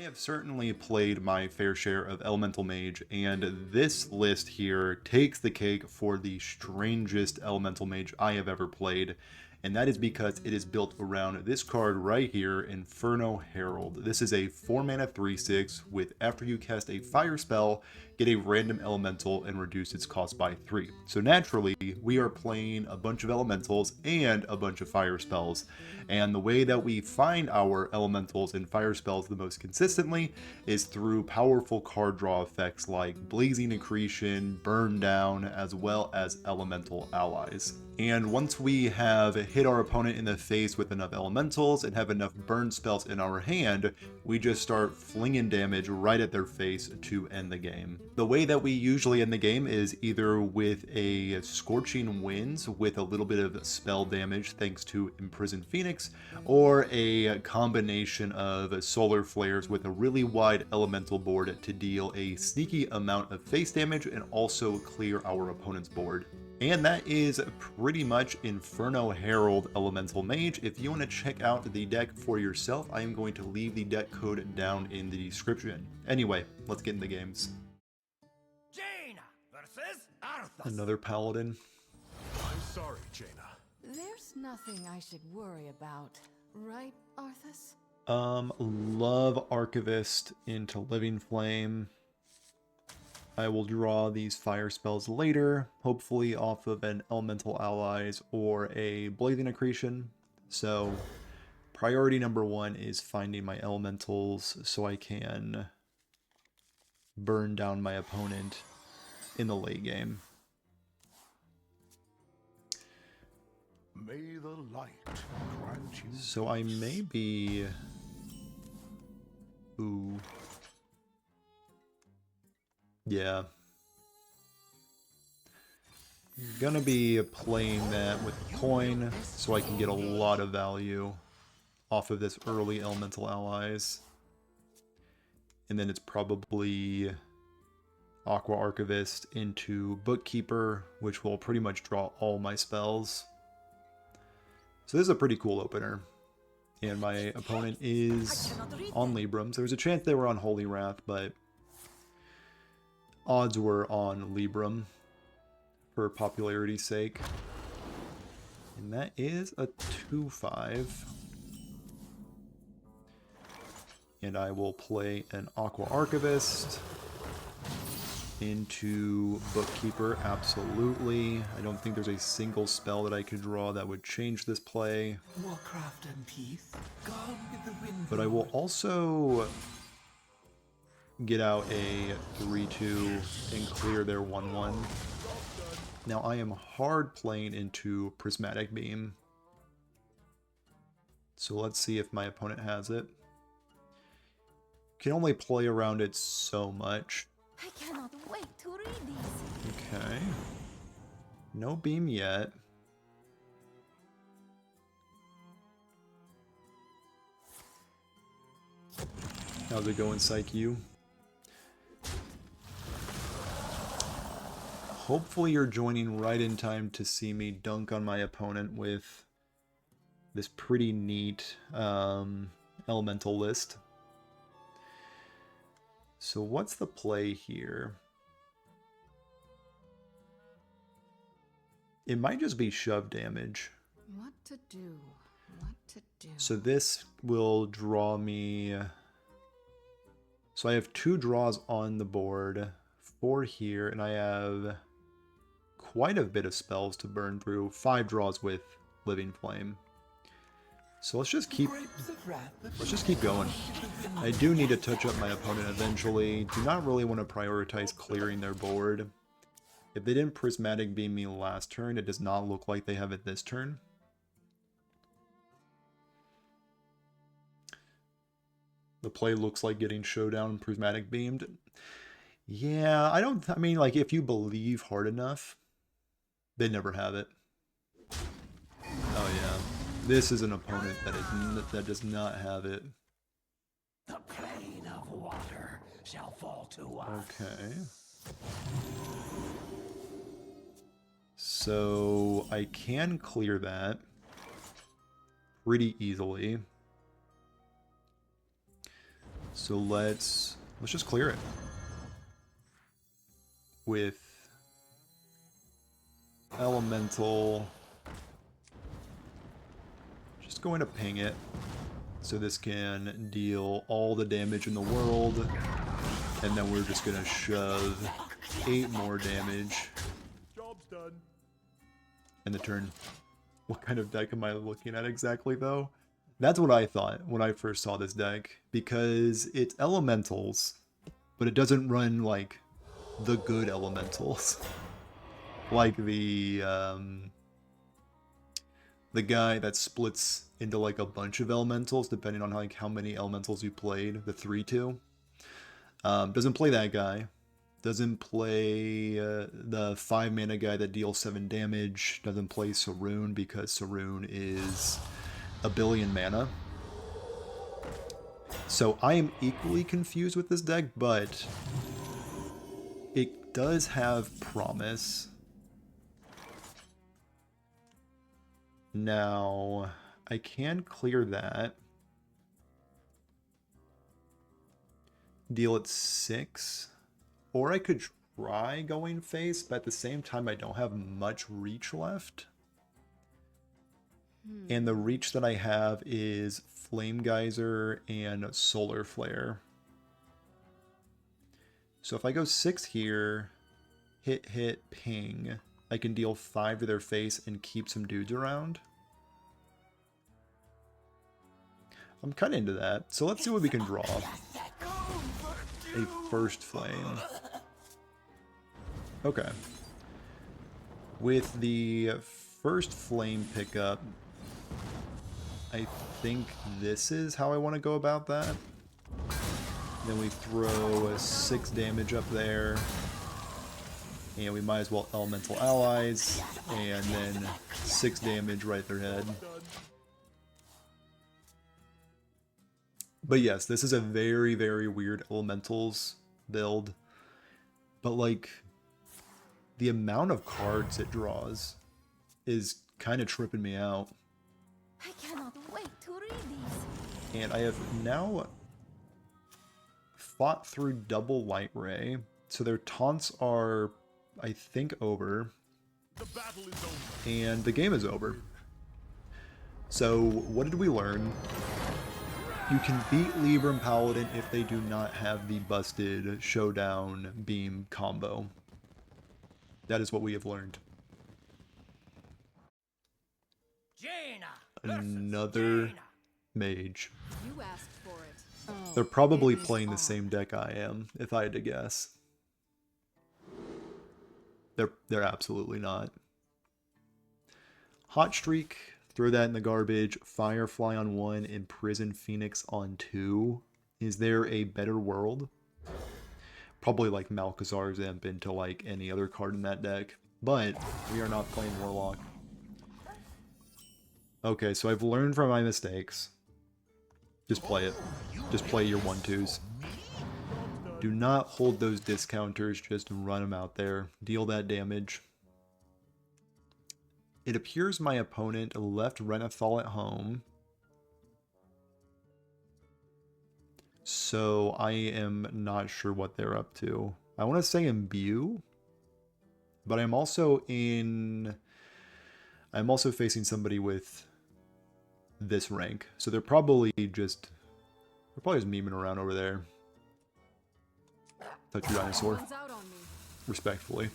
have certainly played my fair share of Elemental Mage, and this list here takes the cake for the strangest Elemental Mage I have ever played, and that is because it is built around this card right here, Inferno Herald. This is a 4-mana 3/6 with, after you cast a fire spell, get a random elemental and reduce its cost by 3. So naturally, we are playing a bunch of elementals and a bunch of fire spells, and the way that we find our elementals and fire spells the most consistently is through powerful card draw effects like Blazing Accretion, Burndown, as well as elemental allies. And once we have hit our opponent in the face with enough elementals and have enough burn spells in our hand, we just start flinging damage right at their face to end the game. The way that we usually end the game is either with a Scorching Winds with a little bit of spell damage thanks to Imprisoned Phoenix, or a combination of Solar Flares with a really wide elemental board to deal a sneaky amount of face damage and also clear our opponent's board. And that is pretty much Inferno Herald Elemental Mage. If you want to check out the deck for yourself, I am going to leave the deck code down in the description. Anyway, let's get into games. Jaina versus Arthas. Another Paladin. I'm sorry, Jaina. There's nothing I should worry about, right, Arthas? Love Archivist into Living Flame. I will draw these fire spells later, hopefully off of an Elemental Allies or a Blazing Accretion. So, priority number 1 is finding my elementals so I can burn down my opponent in the late game. May the light grant you. So I may be... Ooh. Yeah. I'm gonna be playing that with a coin so I can get a lot of value off of this early Elemental Allies. And then it's probably Aqua Archivist into Bookkeeper, which will pretty much draw all my spells. So this is a pretty cool opener. And my opponent is on Libram. So there's a chance they were on Holy Wrath, but odds were on Libram for popularity's sake. And that is a 2/5. And I will play an Aqua Archivist into Bookkeeper, absolutely. I don't think there's a single spell that I could draw that would change this play. Warcraft and peace. Gone with the wind. But I will also get out a 3/2 and clear their 1/1. Now I am hard playing into Prismatic Beam. So let's see if my opponent has it. Can only play around it so much. I cannot wait to read these. Okay. No beam yet. How's it going, Psyche? Hopefully you're joining right in time to see me dunk on my opponent with this pretty neat elemental list. So what's the play here? It might just be shove damage. What to do? What to do? So this will draw me... So I have 2 draws on the board, 4 here, and I have quite a bit of spells to burn through, 5 draws with Living Flame. So let's just keep going. I do need to touch up my opponent eventually. Do not really want to prioritize clearing their board. If they didn't Prismatic Beam me last turn, it does not look like they have it this turn. The play looks like getting Showdown Prismatic Beamed. Yeah, I mean, like, if you believe hard enough, they never have it. Oh yeah. This is an opponent that does not have it. The plane of water shall fall to us. Okay. So I can clear that pretty easily. So let's just clear it with Elemental. Just going to ping it so this can deal all the damage in the world, and then we're just gonna shove 8 more damage. Job's done. In the turn. What kind of deck am I looking at exactly, though? That's what I thought when I first saw this deck, because it's elementals, but it doesn't run like the good elementals. Like the guy that splits into like a bunch of elementals depending on like how many elementals you played, the 3/2. Doesn't play that guy. Doesn't play the 5 mana guy that deals 7 damage. Doesn't play Saroon because Saroon is 1 billion mana. So I am equally confused with this deck, but it does have promise. Now, I can clear that. Deal it 6. Or I could try going face, but at the same time I don't have much reach left. And the reach that I have is Flame Geyser and Solar Flare. So if I go 6 here, hit, ping, I can deal 5 to their face and keep some dudes around. I'm kind of into that. So let's see what we can draw. A First Flame. Okay. With the First Flame pickup, I think this is how I want to go about that. Then we throw 6 damage up there. And we might as well Elemental Allies. And then 6 damage right at their head. But yes, this is a very, very weird Elementals build. But like, the amount of cards it draws is kind of tripping me out. I cannot wait to read these. And I have now fought through double Light Ray, so their taunts are, I think, over. The battle is over. And the game is over. So what did we learn? You can beat Libram Paladin if they do not have the busted Showdown Beam combo. That is what we have learned. Another Mage. You asked for it. Oh, They're probably it is playing the on. same deck I am, if I had to guess. They're absolutely not. Hot Streak, throw that in the garbage. Firefly on 1, Imprisoned Phoenix on 2. Is there a better world? Probably like Malkazar's Imp into like any other card in that deck. But we are not playing Warlock. Okay, so I've learned from my mistakes. Just play it. Just play your 1/2s. Do not hold those discounters, just run them out there. Deal that damage. It appears my opponent left Renathal at home. So I am not sure what they're up to. I want to say Imbue, but I'm also facing somebody with this rank. So they're probably just memeing around over there. Touch your dinosaur. One's out on me. Respectfully.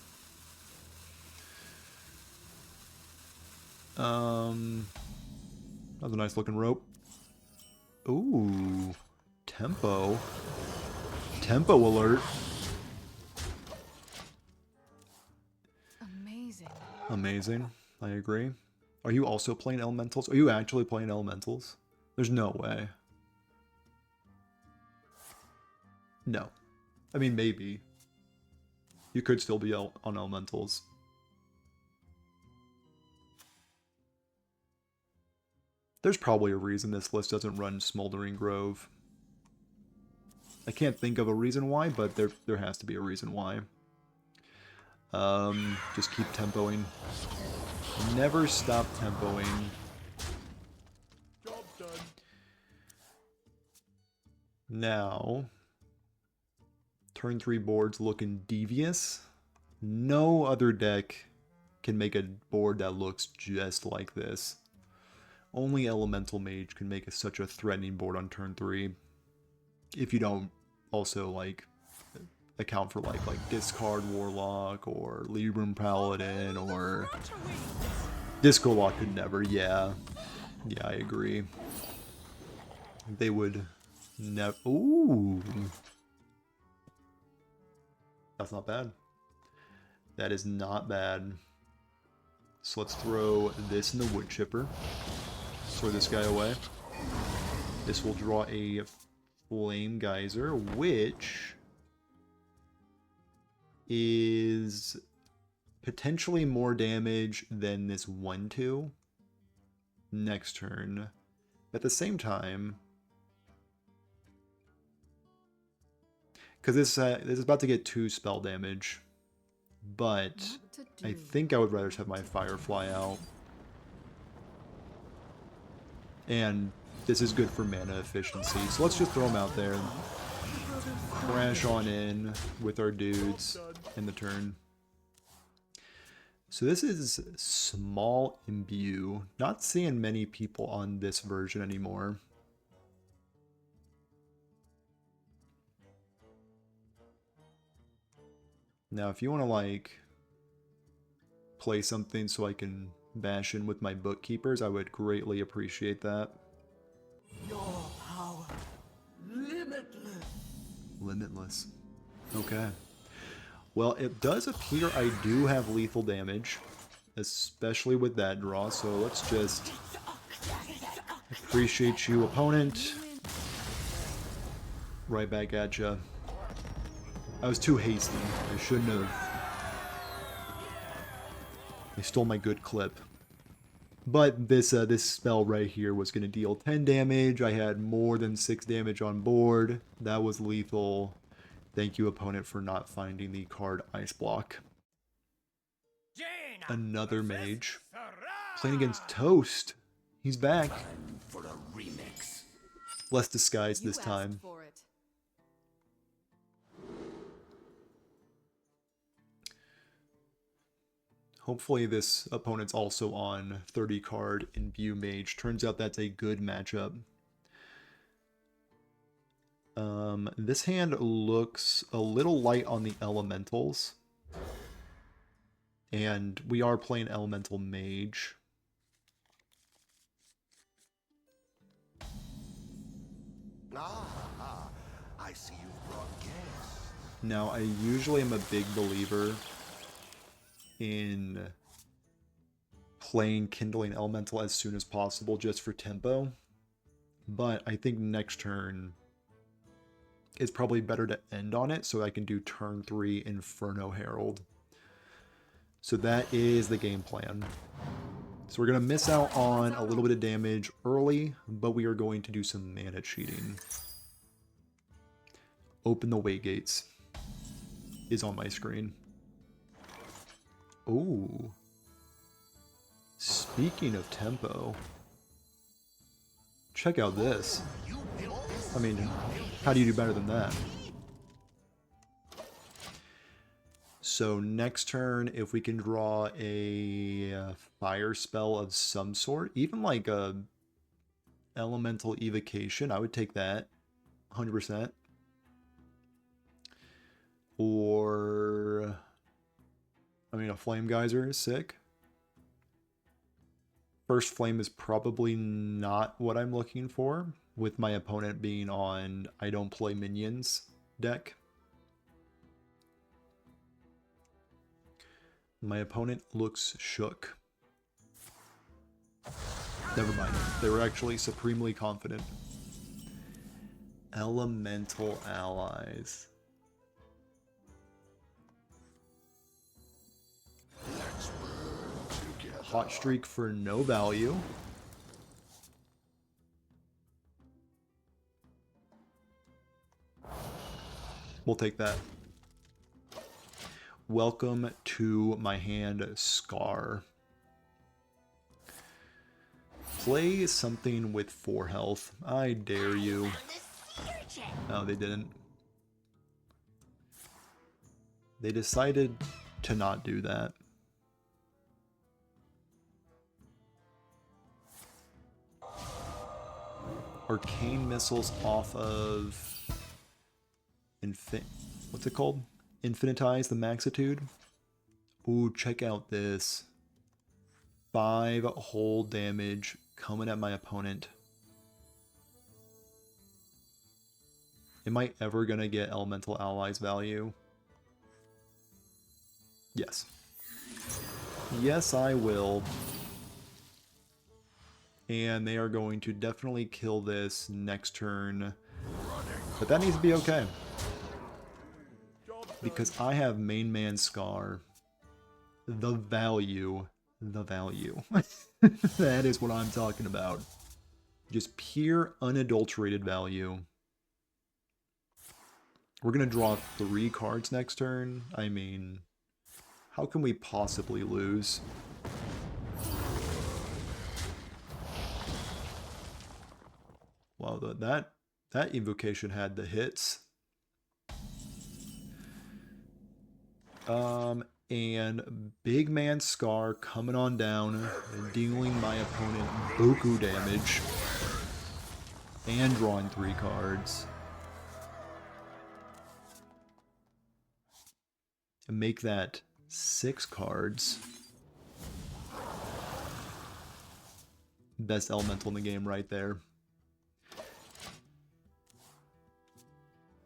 That was a nice looking rope. Ooh. Tempo. Tempo alert. Amazing. Amazing. I agree. Are you also playing Elementals? Are you actually playing Elementals? There's no way. No. I mean, maybe. You could still be on Elementals. There's probably a reason this list doesn't run Smoldering Grove. I can't think of a reason why, but there has to be a reason why. Just keep tempoing. Never stop tempoing. Job's done. Now, turn 3 board's looking devious. No other deck can make a board that looks just like this. Only Elemental Mage can make such a threatening board on turn 3. If you don't also like account for like Discard Warlock or Libram Paladin or Disco Lock could never. Yeah, I agree. They would never. Ooh, that's not bad. That is not bad. So let's throw this in the wood chipper. Throw this guy away. This will draw a Flame Geyser, which is potentially more damage than this 1/2 next turn. At the same time, because this is about to get 2 spell damage, but I think I would rather just have my Firefly out. And this is good for mana efficiency, so let's just throw them out there. Crash on in with our dudes in the turn. So this is Small Imbue. Not seeing many people on this version anymore. Now if you want to like play something so I can bash in with my bookkeepers, I would greatly appreciate that. Your power, limitless. Limitless. Okay. Well, it does appear I do have lethal damage, especially with that draw, so let's just appreciate you, opponent. Right back at ya. I was too hasty. I shouldn't have. I stole my good clip. But this spell right here was going to deal 10 damage. I had more than 6 damage on board. That was lethal. Thank you, opponent, for not finding the card Ice Block. Another mage. Playing against Toast. He's back. For a remix. Less disguised this time. Hopefully this opponent's also on 30 card Imbue Mage. Turns out that's a good matchup. This hand looks a little light on the elementals. And we are playing Elemental Mage. Ah, I see you've brought guests. Now, I usually am a big believer in playing Kindling Elemental as soon as possible just for tempo, but I think next turn is probably better to end on it so I can do turn 3 Inferno Herald. So that is the game plan. So we're going to miss out on a little bit of damage early, but we are going to do some mana cheating. Open the Way Gates is on my screen. Ooh. Speaking of tempo, check out this. I mean, how do you do better than that? So next turn, if we can draw a fire spell of some sort, even like a elemental evocation, I would take that 100%. Or, I mean, a flame geyser is sick. First flame is probably not what I'm looking for, with my opponent being on I don't play minions deck. My opponent looks shook. Never mind. They were actually supremely confident. Elemental allies. Hot streak for no value. We'll take that. Welcome to my hand, Scar. Play something with 4 health. I dare you. No, they didn't. They decided to not do that. Arcane missiles off of what's it called? Infinitize the maxitude. Ooh, check out this. 5 whole damage coming at my opponent. Am I ever gonna get elemental allies value? Yes. Yes, I will. And they are going to definitely kill this next turn. But that needs to be okay. Because I have main man Scar. The value. The value. That is what I'm talking about. Just pure unadulterated value. We're going to draw 3 cards next turn. I mean, how can we possibly lose? Wow, that Evocation had the hits. And Big Man Scar coming on down and dealing my opponent buku damage. And drawing 3 cards. And make that 6 cards. Best elemental in the game right there.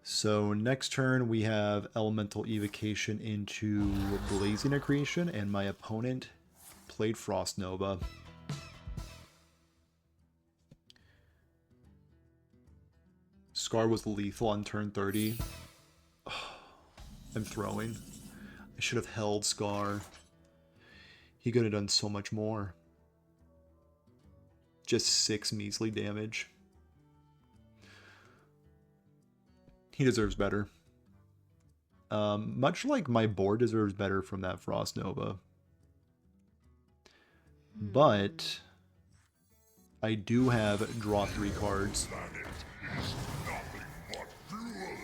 So next turn we have Elemental Evocation into Blazing Accretion, and my opponent played Frost Nova. Scar was lethal on turn 30. I'm throwing. I should have held Scar. He could have done so much more. Just 6 measly damage. He deserves better. Much like my board deserves better from that Frost Nova. But I do have draw 3 cards.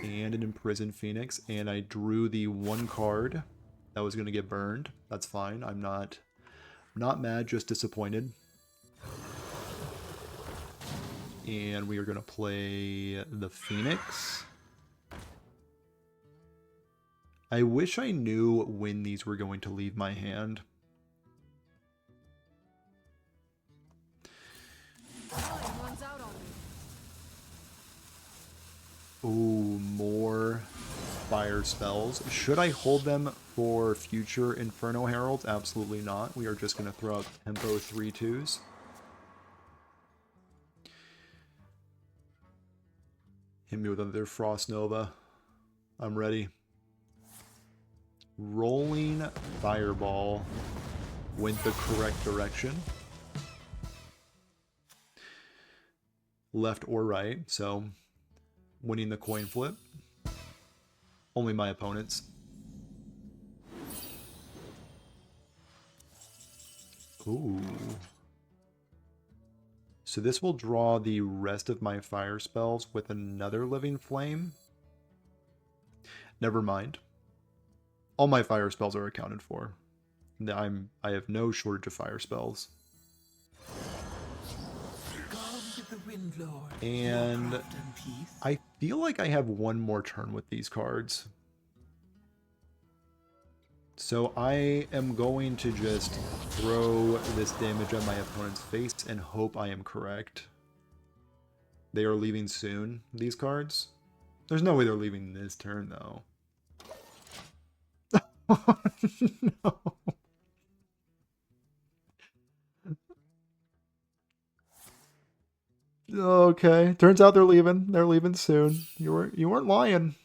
And an Imprisoned Phoenix. And I drew the 1 card that was going to get burned. That's fine. I'm not mad, just disappointed. And we are going to play the Phoenix. I wish I knew when these were going to leave my hand. Ooh, more fire spells. Should I hold them for future Inferno Heralds? Absolutely not. We are just going to throw out tempo 3/2s. Hit me with another Frost Nova. I'm ready. Rolling Fireball went the correct direction. Left or right, so winning the coin flip. Only my opponents. Ooh. So this will draw the rest of my fire spells with another Living Flame. Never mind. All my fire spells are accounted for. I have no shortage of fire spells. And I feel like I have one more turn with these cards. So I am going to just throw this damage at my opponent's face and hope I am correct. They are leaving soon, these cards. There's no way they're leaving this turn, though. No. Okay, turns out they're leaving. They're leaving soon. You weren't lying.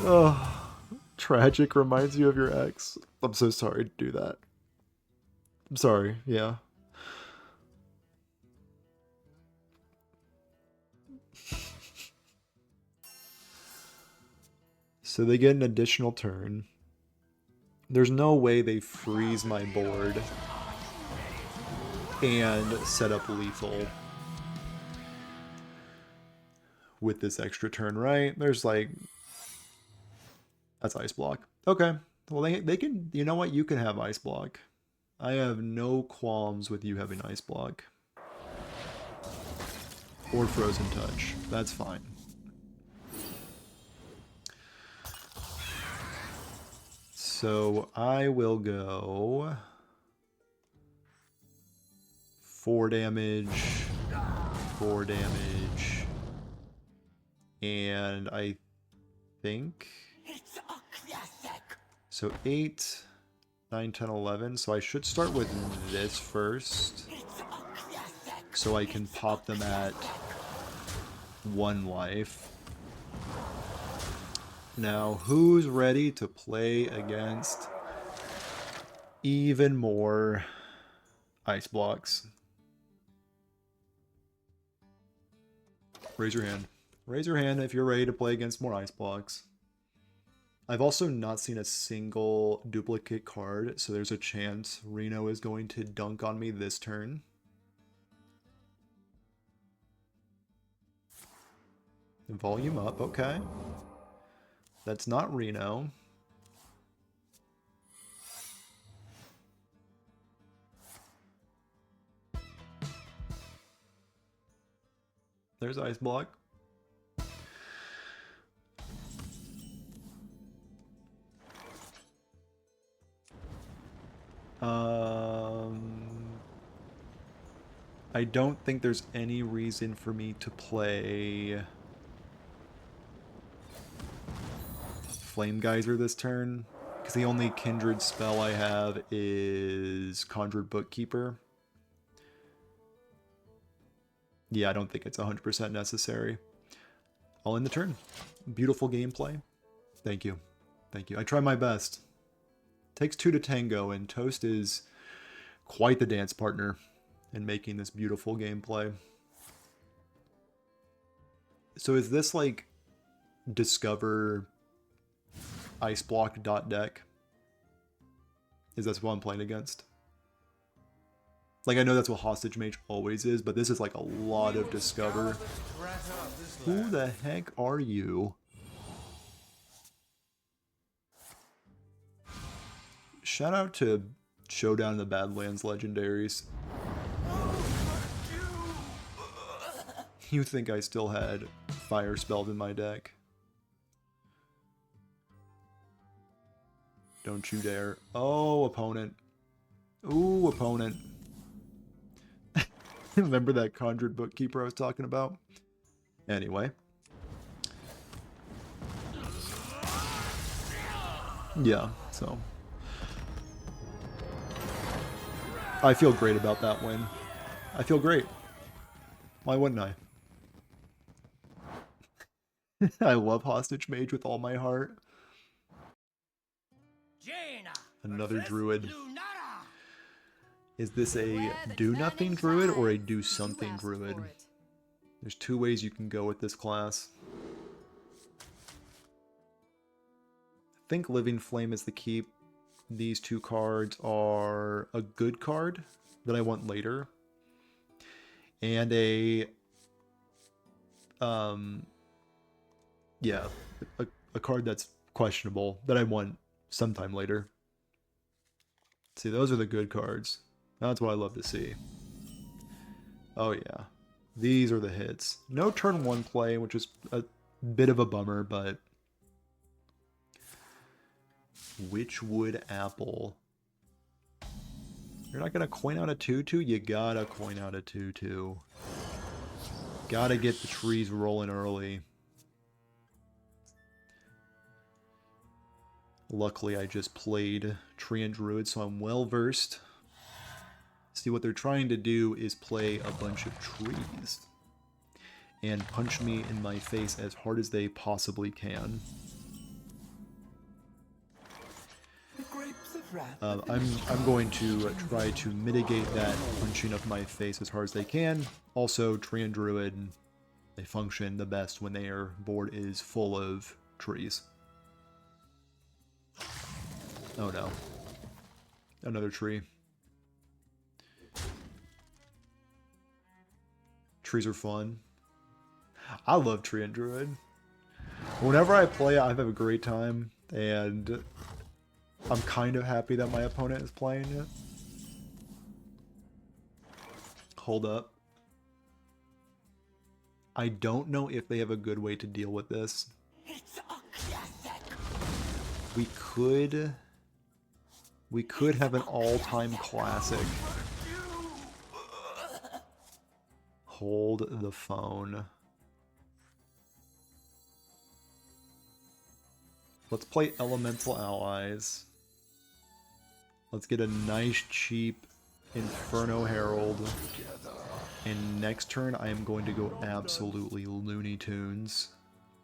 Oh, tragic reminds you of your ex. I'm so sorry to do that. I'm sorry, yeah. So they get an additional turn. There's no way they freeze my board and set up lethal with this extra turn, right? There's like... That's Ice Block. Okay. Well, they can... You know what? You can have Ice Block. I have no qualms with you having Ice Block. Or Frozen Touch. That's fine. So I will go 4 damage, 4 damage, and I think It's a classic. so 8, 9, 10, 11. So I should start with this first, It's a classic. so I can pop them at 1 life. Now, who's ready to play against even more ice blocks? Raise your hand. Raise your hand if you're ready to play against more ice blocks. I've also not seen a single duplicate card, so there's a chance Reno is going to dunk on me this turn. Volume up, okay. That's not Reno. There's Ice Block. I don't think there's any reason for me to play Flame Geyser this turn, because the only kindred spell I have is Conjured Bookkeeper. Yeah, I don't think it's 100% necessary. I'll end the turn. Beautiful gameplay. Thank you. Thank you. I try my best. Takes 2 to tango, and Toast is quite the dance partner in making this beautiful gameplay. So is this like Discover Ice Block .deck? Is that what I'm playing against? Like, I know that's what Hostage Mage always is, but this is like a lot of Discover. Who the heck are you? Shout out to Showdown in the Badlands Legendaries. You think I still had Fire spelled in my deck? Don't you dare. Oh, opponent. Ooh, opponent. Remember that Conjured Bookkeeper I was talking about? Anyway. Yeah, so. I feel great about that win. I feel great. Why wouldn't I? I love Hostage Mage with all my heart. Another druid. Is this a do-nothing druid or a do-something druid? There's 2 ways you can go with this class. I think Living Flame is the keep. These 2 cards are a good card that I want later. And a... yeah, a card that's questionable that I want sometime later. See, those are the good cards. That's what I love to see. Oh yeah. These are the hits. No turn 1 play, which is a bit of a bummer, but... Witchwood Apple. You're not gonna coin out a 2/2? You gotta coin out a 2/2. Gotta get the trees rolling early. Luckily, I just played Treant Druid, so I'm well versed. See, what they're trying to do is play a bunch of trees and punch me in my face as hard as they possibly can. I'm going to try to mitigate that punching of my face as hard as they can. Also, Treant Druid, they function the best when their board is full of trees. Oh no. Another tree. Trees are fun. I love Tree and Druid. Whenever I play, I have a great time, and I'm kind of happy that my opponent is playing it. Hold up. I don't know if they have a good way to deal with this. It's a classic. We could have an all-time classic. Hold the phone. Let's play Elemental Allies. Let's get a nice, cheap Inferno Herald. And next turn, I am going to go absolutely Looney Tunes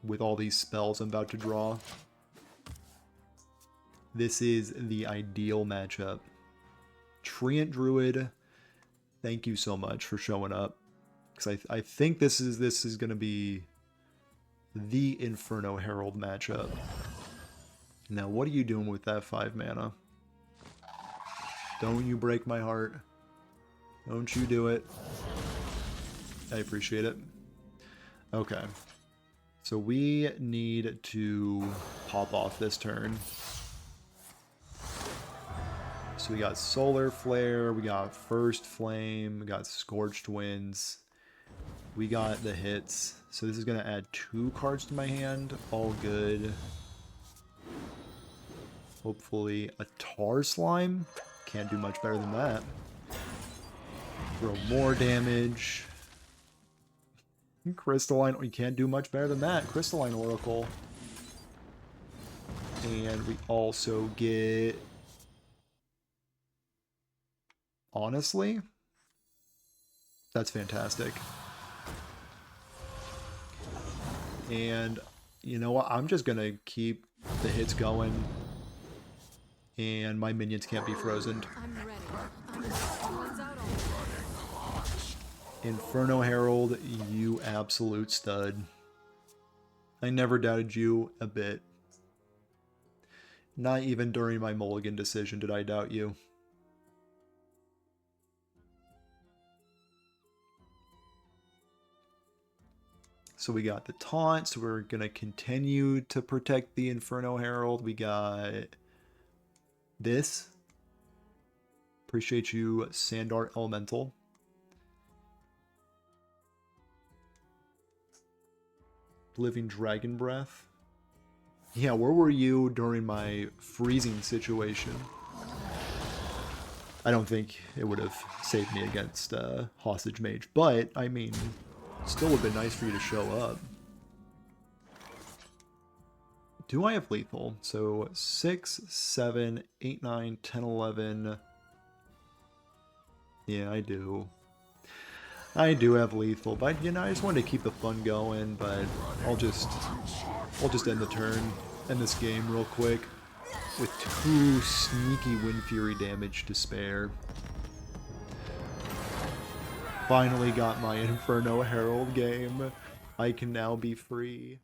with all these spells I'm about to draw. This is the ideal matchup. Treant Druid, thank you so much for showing up. Because I think this is going to be the Inferno Herald matchup. Now, what are you doing with that 5 mana? Don't you break my heart. Don't you do it. I appreciate it. Okay. So we need to pop off this turn. So we got Solar Flare, we got First Flame, we got Scorched Winds. We got the hits. So this is going to add 2 cards to my hand. All good. Hopefully a Tar Slime. Can't do much better than that. Throw more damage. Crystalline. You can't do much better than that. Crystalline Oracle. And we also get... Honestly, that's fantastic. And you know what? I'm just going to keep the hits going. And my minions can't be frozen. I'm ready. I'm ready. Out on. Inferno Herald, you absolute stud. I never doubted you a bit. Not even during my mulligan decision did I doubt you. So we got the taunt, so we're going to continue to protect the Inferno Herald. We got this. Appreciate you, Sandart Elemental. Living Dragon Breath. Yeah, where were you during my freezing situation? I don't think it would have saved me against Hostage Mage, but, I mean, still would have been nice for you to show up. Do I have lethal? So 6, 7, 8, 9, 10, 11. Yeah, I do. I do have lethal, but you know, I just wanted to keep the fun going, but I'll just end the turn, end this game real quick with 2 sneaky Wind Fury damage to spare. Finally got my Inferno Herald game. I can now be free.